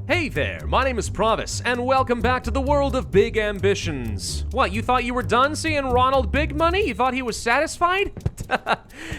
Hey there, my name is Pravus, and welcome back to the world of big ambitions. What, you thought you were done seeing Ronald Big Money? You thought he was satisfied?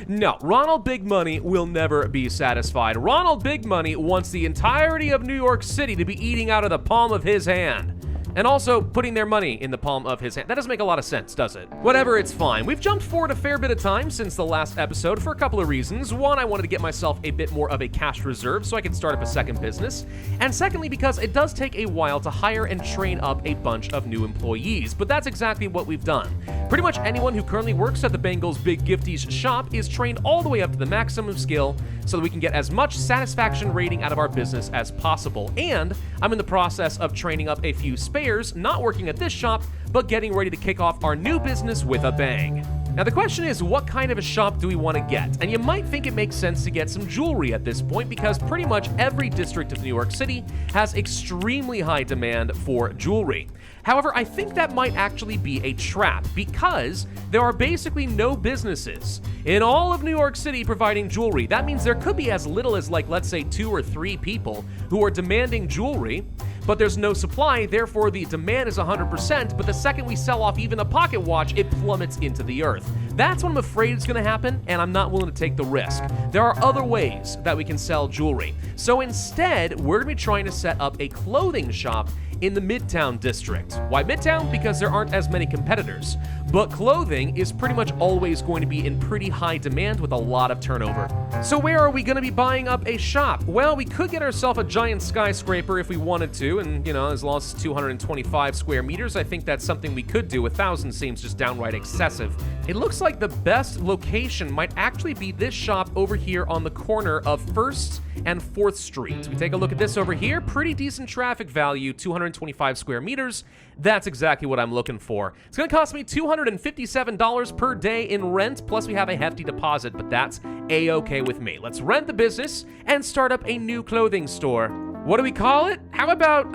No, Ronald Big Money will never be satisfied. Ronald Big Money wants the entirety of New York City to be eating out of the palm of his hand. And also putting their money in the palm of his hand. That doesn't make a lot of sense, does it? Whatever, it's fine. We've jumped forward a fair bit of time since the last episode for a couple of reasons. One, I wanted to get myself a bit more of a cash reserve so I could start up a second business. And secondly, because it does take a while to hire and train up a bunch of new employees. But that's exactly what we've done. Pretty much anyone who currently works at the Bengals Big Gifties shop is trained all the way up to the maximum skill so that we can get as much satisfaction rating out of our business as possible. And I'm in the process of training up a few spares, not working at this shop, but getting ready to kick off our new business with a bang. Now the question is, what kind of a shop do we want to get? And you might think it makes sense to get some jewelry at this point because pretty much every district of New York City has extremely high demand for jewelry. However, I think that might actually be a trap because there are basically no businesses in all of New York City providing jewelry. That means there could be as little as let's say 2 or 3 people who are demanding jewelry, but there's no supply, therefore the demand is 100%, but the second we sell off even a pocket watch, it plummets into the earth. That's what I'm afraid is gonna happen, and I'm not willing to take the risk. There are other ways that we can sell jewelry. So instead, we're gonna be trying to set up a clothing shop in the Midtown district. Why Midtown? Because there aren't as many competitors. But clothing is pretty much always going to be in pretty high demand with a lot of turnover. So where are we going to be buying up a shop? Well, we could get ourselves a giant skyscraper if we wanted to, and as long as it's 225 square meters, I think that's something we could do. 1,000 seems just downright excessive. It looks like the best location might actually be this shop over here on the corner of 1st and 4th Street. We take a look at this over here, pretty decent traffic value, 225 square meters. That's exactly what I'm looking for. It's gonna cost me $257 per day in rent, plus we have a hefty deposit, but that's a-okay with me. Let's rent the business and start up a new clothing store. What do we call it? How about,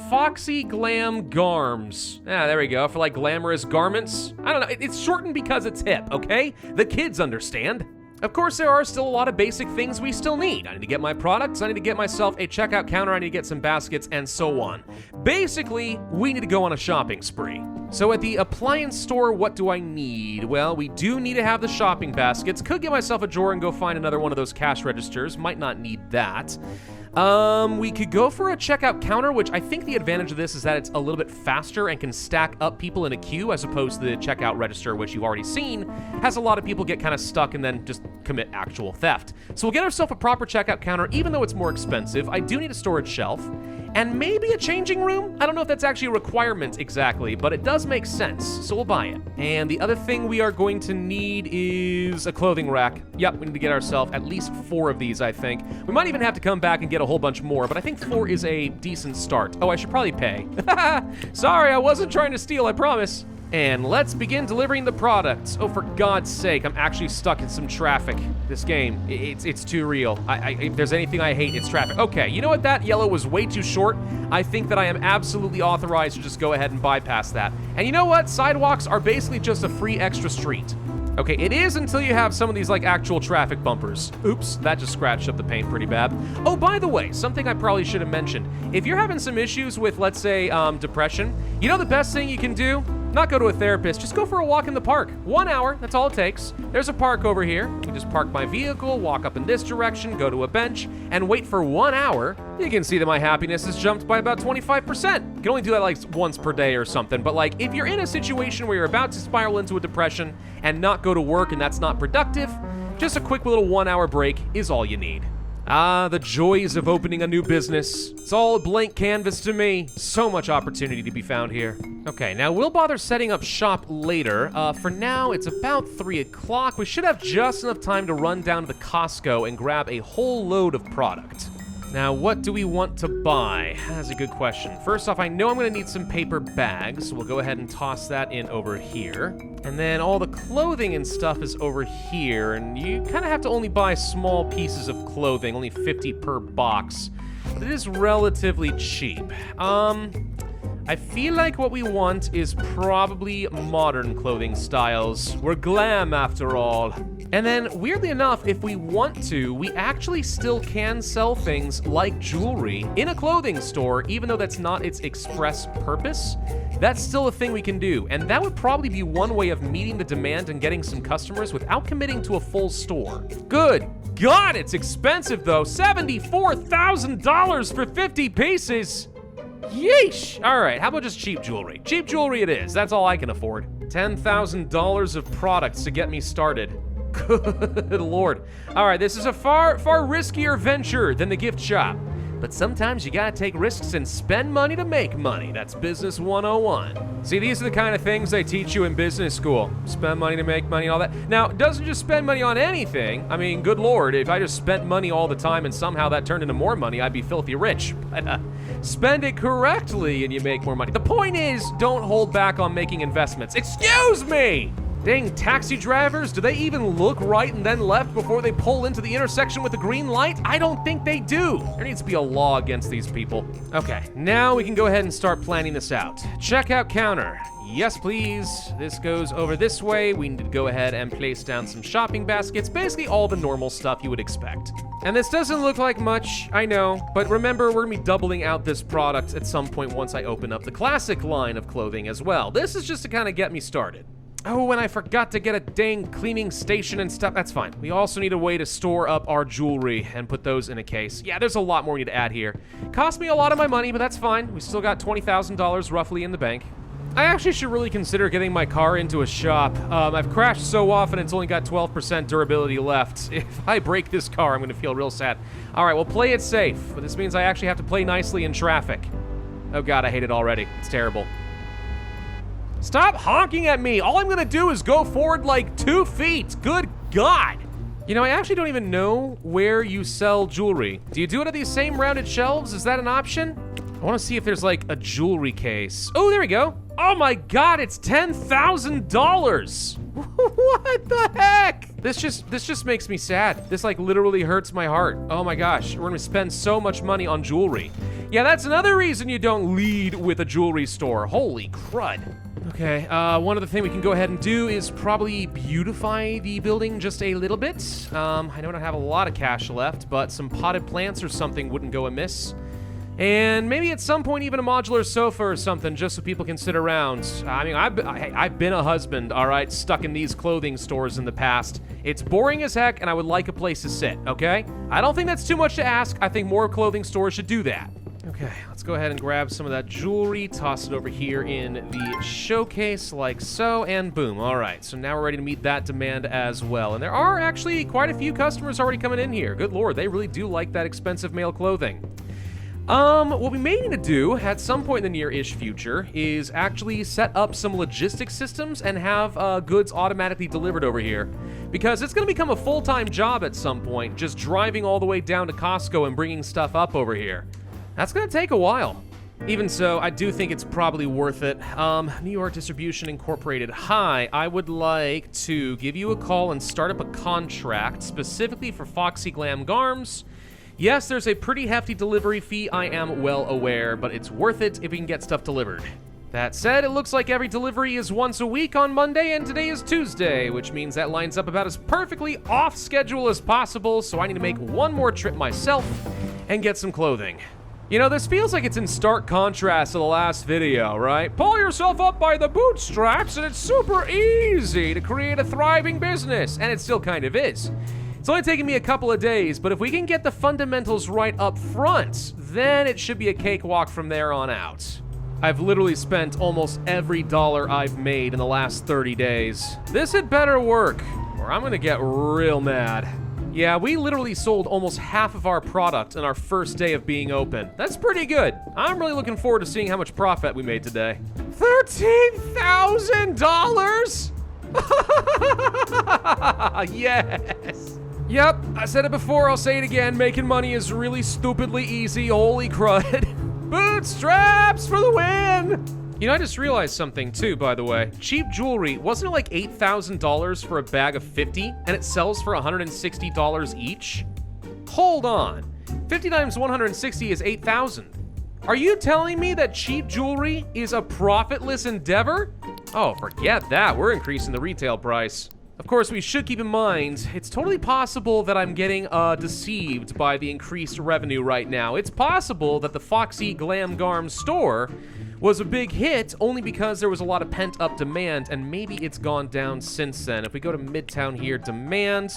Foxy Glam Garms? Ah, there we go, for glamorous garments. I don't know, it's shortened because it's hip, okay? The kids understand. Of course, there are still a lot of basic things we still need. I need to get my products, I need to get myself a checkout counter, I need to get some baskets, and so on. Basically, we need to go on a shopping spree. So at the appliance store, what do I need? Well, we do need to have the shopping baskets. Could get myself a drawer and go find another one of those cash registers. Might not need that. We could go for a checkout counter, which I think the advantage of this is that it's a little bit faster and can stack up people in a queue as opposed to the checkout register, which you've already seen, has a lot of people get kind of stuck and then just commit actual theft. So we'll get ourselves a proper checkout counter, even though it's more expensive. I do need a storage shelf and maybe a changing room. I don't know if that's actually a requirement exactly, but it does make sense, so we'll buy it. And the other thing we are going to need is a clothing rack. Yep, we need to get ourselves at least 4 of these, I think. We might even have to come back and get a whole bunch more, but I think 4 is a decent start. Oh, I should probably pay. Sorry, I wasn't trying to steal, I promise. And let's begin delivering the products. Oh, for God's sake, I'm actually stuck in some traffic. This game, it's too real. If there's anything I hate, it's traffic. Okay, you know what? That yellow was way too short. I think that I am absolutely authorized to just go ahead and bypass that. And you know what? Sidewalks are basically just a free extra street. Okay, it is until you have some of these actual traffic bumpers. Oops, that just scratched up the paint pretty bad. Oh, by the way, something I probably should have mentioned. If you're having some issues with, let's say, depression, you know the best thing you can do? Not go to a therapist, just go for a walk in the park. 1 hour, that's all it takes. There's a park over here. You can just park my vehicle, walk up in this direction, go to a bench, and wait for 1 hour. You can see that my happiness has jumped by about 25%. You can only do that once per day or something, but if you're in a situation where you're about to spiral into a depression and not go to work and that's not productive, just a quick little 1 hour break is all you need. Ah, the joys of opening a new business. It's all a blank canvas to me. So much opportunity to be found here. Okay, now we'll bother setting up shop later. For now, it's about 3 o'clock. We should have just enough time to run down to the Costco and grab a whole load of product. Now, what do we want to buy? That's a good question. First off, I know I'm going to need some paper bags, so we'll go ahead and toss that in over here. And then all the clothing and stuff is over here, and you kind of have to only buy small pieces of clothing, only 50 per box. But it is relatively cheap. I feel like what we want is probably modern clothing styles. We're glam, after all. And then, weirdly enough, if we want to, we actually still can sell things like jewelry in a clothing store, even though that's not its express purpose. That's still a thing we can do, and that would probably be one way of meeting the demand and getting some customers without committing to a full store. Good God, it's expensive though. $74,000 for 50 pieces. Yeesh. All right, how about just cheap jewelry? Cheap jewelry it is. That's all I can afford. $10,000 of products to get me started. Good Lord. All right, this is a far riskier venture than the gift shop. But sometimes you gotta take risks and spend money to make money. That's business 101. See, these are the kind of things they teach you in business school. Spend money to make money, all that. Now, it doesn't just spend money on anything. I mean, good Lord, if I just spent money all the time and somehow that turned into more money, I'd be filthy rich. But spend it correctly and you make more money. The point is, don't hold back on making investments. Excuse me! Dang taxi drivers, do they even look right and then left before they pull into the intersection with the green light? I don't think they do. There needs to be a law against these people. Okay, now we can go ahead and start planning this out. Checkout counter. Yes, please. This goes over this way. We need to go ahead and place down some shopping baskets. Basically all the normal stuff you would expect. And this doesn't look like much, I know, but remember, we're gonna be doubling out this product at some point once I open up the classic line of clothing as well. This is just to kind of get me started. Oh, and I forgot to get a dang cleaning station and stuff. That's fine. We also need a way to store up our jewelry and put those in a case. Yeah, there's a lot more we need to add here. Cost me a lot of my money, but that's fine. We still got $20,000 roughly in the bank. I actually should really consider getting my car into a shop. I've crashed so often it's only got 12% durability left. If I break this car, I'm gonna feel real sad. All right, well, play it safe, but this means I actually have to play nicely in traffic. Oh God, I hate it already. It's terrible. Stop honking at me. All I'm gonna do is go forward like 2 feet. Good God. You know, I actually don't even know where you sell jewelry. Do you do it at these same rounded shelves? Is that an option? I wanna see if there's like a jewelry case. Oh, there we go. Oh my God, it's $10,000. What the heck? This just makes me sad. This like literally hurts my heart. Oh my gosh, we're gonna spend so much money on jewelry. Yeah, that's another reason you don't lead with a jewelry store. Holy crud. Okay, one other thing we can go ahead and do is probably beautify the building just a little bit. I know I don't have a lot of cash left, but some potted plants or something wouldn't go amiss. And maybe at some point even a modular sofa or something just so people can sit around. I mean, I've been a husband, all right, stuck in these clothing stores in the past. It's boring as heck and I would like a place to sit, okay? I don't think that's too much to ask. I think more clothing stores should do that. Okay, let's go ahead and grab some of that jewelry, toss it over here in the showcase like so, and boom. All right, so now we're ready to meet that demand as well. And there are actually quite a few customers already coming in here. Good Lord, they really do like that expensive male clothing. What we may need to do at some point in the near-ish future is actually set up some logistics systems and have goods automatically delivered over here. Because it's gonna become a full-time job at some point, just driving all the way down to Costco and bringing stuff up over here. That's gonna take a while. Even so, I do think it's probably worth it. New York Distribution Incorporated. Hi, I would like to give you a call and start up a contract specifically for Foxy Glam Garms. Yes, there's a pretty hefty delivery fee, I am well aware, but it's worth it if we can get stuff delivered. That said, it looks like every delivery is once a week on Monday, and today is Tuesday, which means that lines up about as perfectly off schedule as possible, so I need to make one more trip myself and get some clothing. You know, this feels like it's in stark contrast to the last video, right? Pull yourself up by the bootstraps and it's super easy to create a thriving business, and it still kind of is. It's only taken me a couple of days, but if we can get the fundamentals right up front, then it should be a cakewalk from there on out. I've literally spent almost every dollar I've made in the last 30 days. This had better work, or I'm gonna get real mad. Yeah, we literally sold almost half of our product on our first day of being open. That's pretty good. I'm really looking forward to seeing how much profit we made today. $13,000? Yes. Yep, I said it before, I'll say it again. Making money is really stupidly easy. Holy crud. Bootstraps for the win! You know, I just realized something too, by the way. Cheap jewelry, wasn't it like $8,000 for a bag of 50, and it sells for $160 each? Hold on. 50 times 160 is 8,000. Are you telling me that cheap jewelry is a profitless endeavor? Oh, forget that. We're increasing the retail price. Of course, we should keep in mind, it's totally possible that I'm getting deceived by the increased revenue right now. It's possible that the Foxy Glam Garm store was a big hit only because there was a lot of pent-up demand, and maybe it's gone down since then. If we go to Midtown here, demand,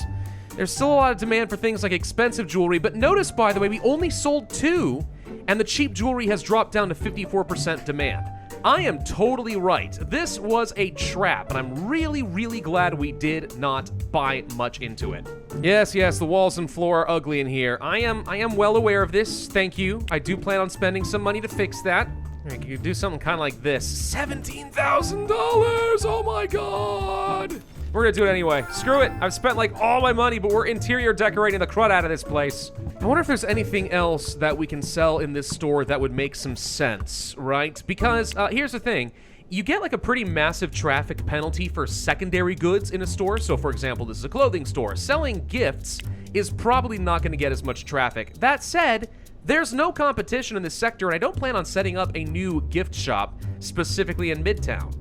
there's still a lot of demand for things like expensive jewelry, but notice, by the way, we only sold 2, and the cheap jewelry has dropped down to 54% demand. I am totally right. This was a trap, and I'm really, really glad we did not buy much into it. Yes, the walls and floor are ugly in here. I am well aware of this, thank you. I do plan on spending some money to fix that. I could do something kind of like this. $17,000! Oh my god! We're gonna do it anyway. Screw it. I've spent like all my money, but we're interior decorating the crud out of this place. I wonder if there's anything else that we can sell in this store that would make some sense, right? Because here's the thing. You get like a pretty massive traffic penalty for secondary goods in a store. So for example, this is a clothing store. Selling gifts is probably not gonna get as much traffic. That said, there's no competition in this sector, and I don't plan on setting up a new gift shop specifically in Midtown.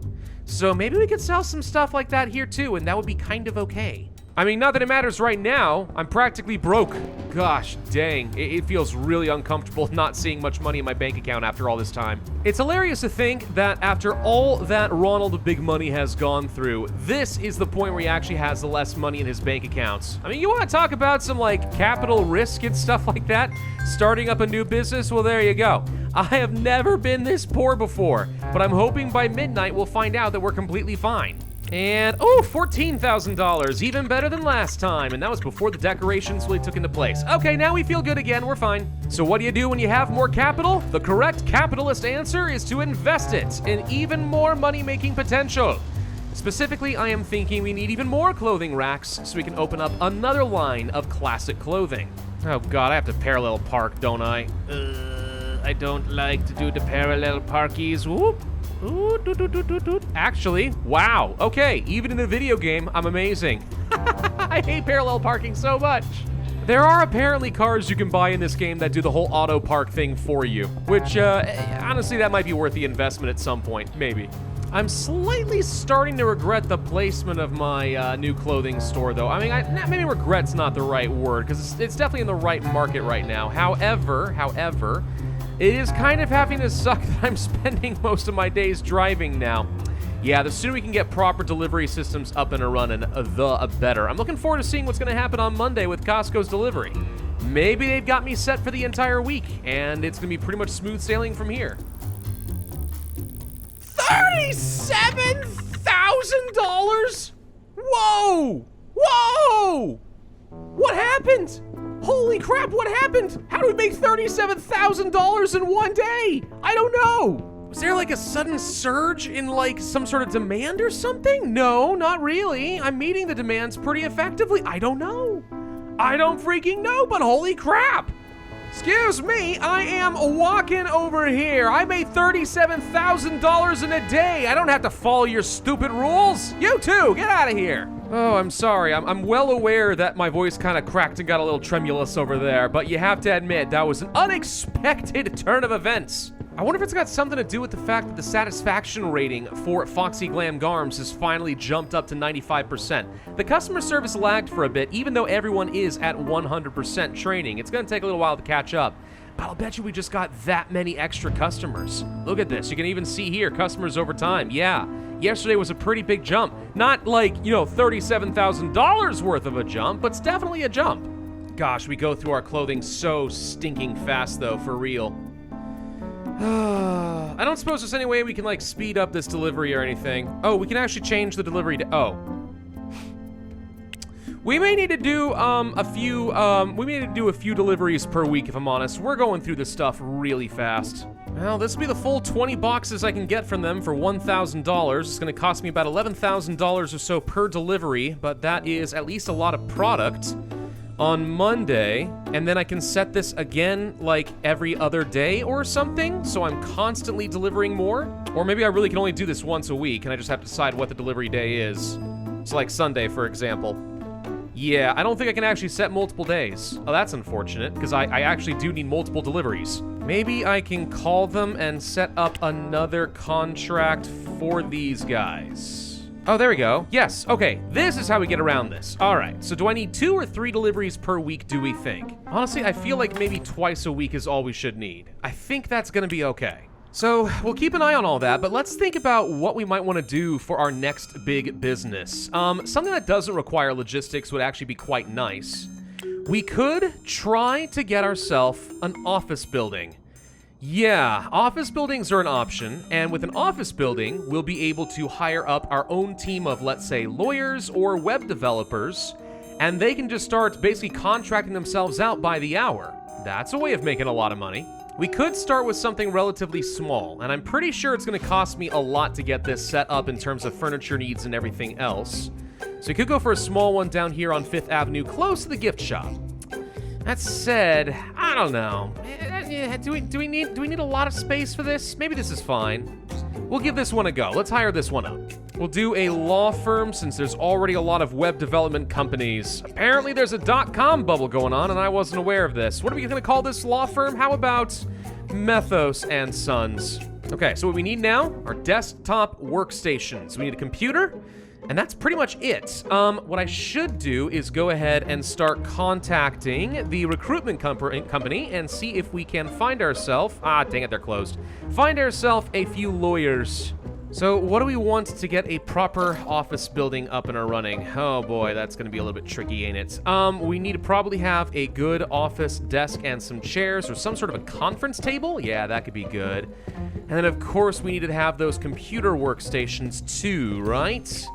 So maybe we could sell some stuff like that here too, and that would be kind of okay. I mean, not that it matters right now. I'm practically broke. Gosh dang, it feels really uncomfortable not seeing much money in my bank account after all this time. It's hilarious to think that after all that Ronald Big Money has gone through, this is the point where he actually has the less money in his bank accounts. I mean, you want to talk about some like capital risk and stuff like that? Starting up a new business? Well, there you go. I have never been this poor before, but I'm hoping by midnight we'll find out that we're completely fine. And, oh, $14,000, even better than last time, and that was before the decorations really took into place. Okay, now we feel good again, we're fine. So what do you do when you have more capital? The correct capitalist answer is to invest it in even more money-making potential. Specifically, I am thinking we need even more clothing racks so we can open up another line of classic clothing. Oh god, I have to parallel park, don't I? I don't like to do the parallel parkies. Whoop. Ooh, doot, doot, doot, doot, doot. Actually, wow. Okay, even in a video game, I'm amazing. I hate parallel parking so much. There are apparently cars you can buy in this game that do the whole auto park thing for you, which, honestly, that might be worth the investment at some point, maybe. I'm slightly starting to regret the placement of my new clothing store, though. I mean, maybe regret's not the right word, because it's definitely in the right market right now. However, it is kind of having to suck that I'm spending most of my days driving now. Yeah, the sooner we can get proper delivery systems up and running, the better. I'm looking forward to seeing what's going to happen on Monday with Costco's delivery. Maybe they've got me set for the entire week, and it's going to be pretty much smooth sailing from here. $37,000? Whoa! Whoa! What happened? Holy crap, what happened? How do we make $37,000 in one day? I don't know. Was there like a sudden surge in like some sort of demand or something? No, not really. I'm meeting the demands pretty effectively. I don't know. I don't freaking know, but holy crap. Excuse me, I am walking over here. I made $37,000 in a day. I don't have to follow your stupid rules. You too, get out of here. Oh, I'm sorry. I'm well aware that my voice kind of cracked and got a little tremulous over there, but you have to admit, that was an unexpected turn of events. I wonder if it's got something to do with the fact that the satisfaction rating for Foxy Glam Garms has finally jumped up to 95%. The customer service lagged for a bit, even though everyone is at 100% training. It's going to take a little while to catch up. But I'll bet you we just got that many extra customers. Look at this. You can even see here, customers over time. Yeah, yesterday was a pretty big jump. Not like, $37,000 worth of a jump, but it's definitely a jump. Gosh, we go through our clothing so stinking fast, though, for real. I don't suppose there's any way we can, like, speed up this delivery or anything. Oh, we can actually change the delivery to... Oh. We may need to do a few deliveries per week, if I'm honest. We're going through this stuff really fast. Well, this will be the full 20 boxes I can get from them for $1,000. It's going to cost me about $11,000 or so per delivery, but that is at least a lot of product on Monday, and then I can set this again like every other day or something, so I'm constantly delivering more. Or maybe I really can only do this once a week, and I just have to decide what the delivery day is. So like Sunday, for example. Yeah, I don't think I can actually set multiple days. Oh, that's unfortunate, because I actually do need multiple deliveries. Maybe I can call them and set up another contract for these guys. Oh, there we go. Yes, okay, this is how we get around this. All right, so do I need 2 or 3 deliveries per week, do we think? Honestly, I feel like maybe twice a week is all we should need. I think that's gonna be okay. So we'll keep an eye on all that, but let's think about what we might want to do for our next big business. Something that doesn't require logistics would actually be quite nice. We could try to get ourselves an office building. Yeah, office buildings are an option, and with an office building, we'll be able to hire up our own team of, let's say, lawyers or web developers, and they can just start basically contracting themselves out by the hour. That's a way of making a lot of money. We could start with something relatively small, and I'm pretty sure it's going to cost me a lot to get this set up in terms of furniture needs and everything else. So we could go for a small one down here on 5th Avenue, close to the gift shop. That said, I don't know. Do we need a lot of space for this? Maybe this is fine. We'll give this one a go. Let's hire this one up. We'll do a law firm since there's already a lot of web development companies. Apparently there's a .com bubble going on and I wasn't aware of this. What are we gonna call this law firm? How about Methos and Sons? Okay, so what we need now are desktop workstations. We need a computer, and that's pretty much it. What I should do is go ahead and start contacting the recruitment company and see if we can find ourselves, dang it, they're closed. Find ourselves a few lawyers. So what do we want to get a proper office building up and running? Oh boy, that's gonna be a little bit tricky, ain't it? We need to probably have a good office desk and some chairs or some sort of a conference table. Yeah, that could be good. And then of course we need to have those computer workstations too, right?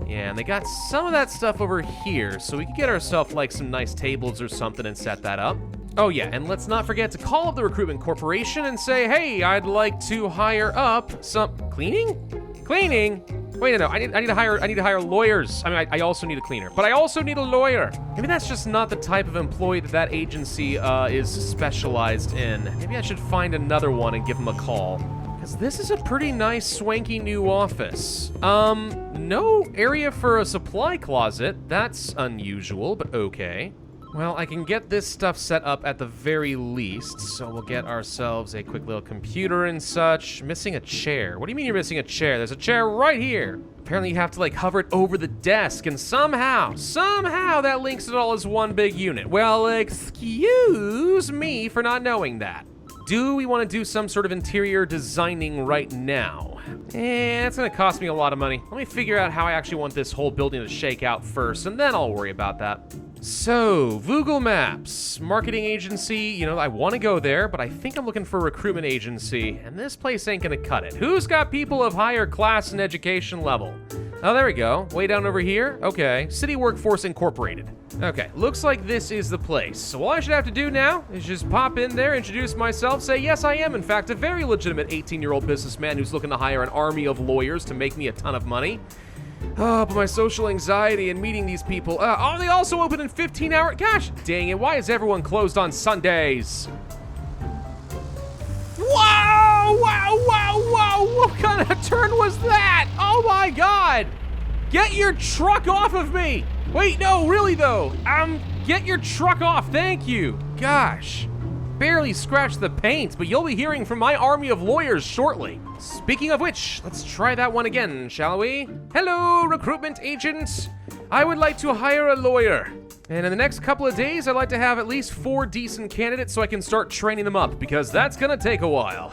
Yeah, and they got some of that stuff over here, so we could get ourselves like some nice tables or something and set that up. Oh yeah, and let's not forget to call up the recruitment corporation and say, hey, I'd like to hire up some cleaning. Wait, no, I need to hire lawyers. I mean, I also need a cleaner, but I also need a lawyer. Maybe that's just not the type of employee that agency is specialized in. Maybe I should find another one and give them a call. Because this is a pretty nice, swanky new office. No area for a supply closet. That's unusual, but okay. Well, I can get this stuff set up at the very least, so we'll get ourselves a quick little computer and such. Missing a chair. What do you mean you're missing a chair? There's a chair right here. Apparently you have to like hover it over the desk, and somehow that links it all as one big unit. Well, excuse me for not knowing that. Do we want to do some sort of interior designing right now? It's gonna cost me a lot of money. Let me figure out how I actually want this whole building to shake out first, and then I'll worry about that. So, Google Maps, marketing agency, you know, I want to go there, but I think I'm looking for a recruitment agency, and this place ain't gonna cut it. Who's got people of higher class and education level? Oh, there we go. Way down over here. Okay, City Workforce Incorporated. Okay, looks like this is the place. So all I should have to do now is just pop in there, introduce myself, say, yes, I am, in fact, a very legitimate 18-year-old businessman who's looking to hire an army of lawyers to make me a ton of money. Oh, but my social anxiety and meeting these people. Oh, they also open in 15 hours. Gosh, dang it, why is everyone closed on Sundays? Whoa, whoa, whoa, whoa, what kind of turn was that? Oh my God, get your truck off of me. Wait, no, really though, get your truck off, thank you. Gosh, barely scratched the paint, but you'll be hearing from my army of lawyers shortly. Speaking of which, let's try that one again, shall we? Hello, recruitment agent. I would like to hire a lawyer. And in the next couple of days, I'd like to have at least 4 decent candidates so I can start training them up, because that's gonna take a while.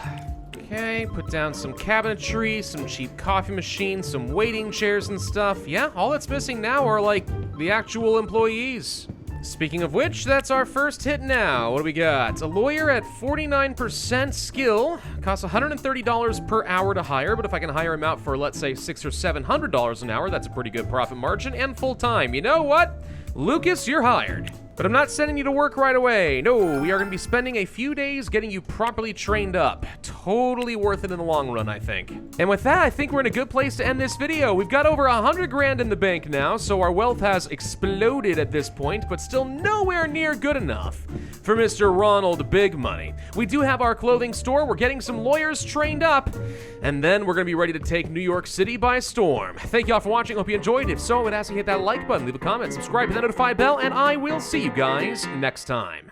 Okay, put down some cabinetry, some cheap coffee machines, some waiting chairs and stuff. Yeah, all that's missing now are like the actual employees. Speaking of which, that's our first hit now. What do we got? A lawyer at 49% skill. Costs $130 per hour to hire, but if I can hire him out for, let's say, $600 or $700 an hour, that's a pretty good profit margin, and full time. You know what? Lucas, you're hired. But I'm not sending you to work right away. No, we are going to be spending a few days getting you properly trained up. Totally worth it in the long run, I think. And with that, I think we're in a good place to end this video. We've got over 100 grand in the bank now, so our wealth has exploded at this point, but still nowhere near good enough for Mr. Ronald Big Money. We do have our clothing store. We're getting some lawyers trained up, and then we're going to be ready to take New York City by storm. Thank y'all for watching. Hope you enjoyed. If so, I would ask you to hit that like button, leave a comment, subscribe, hit the notify bell, and I will see you guys next time.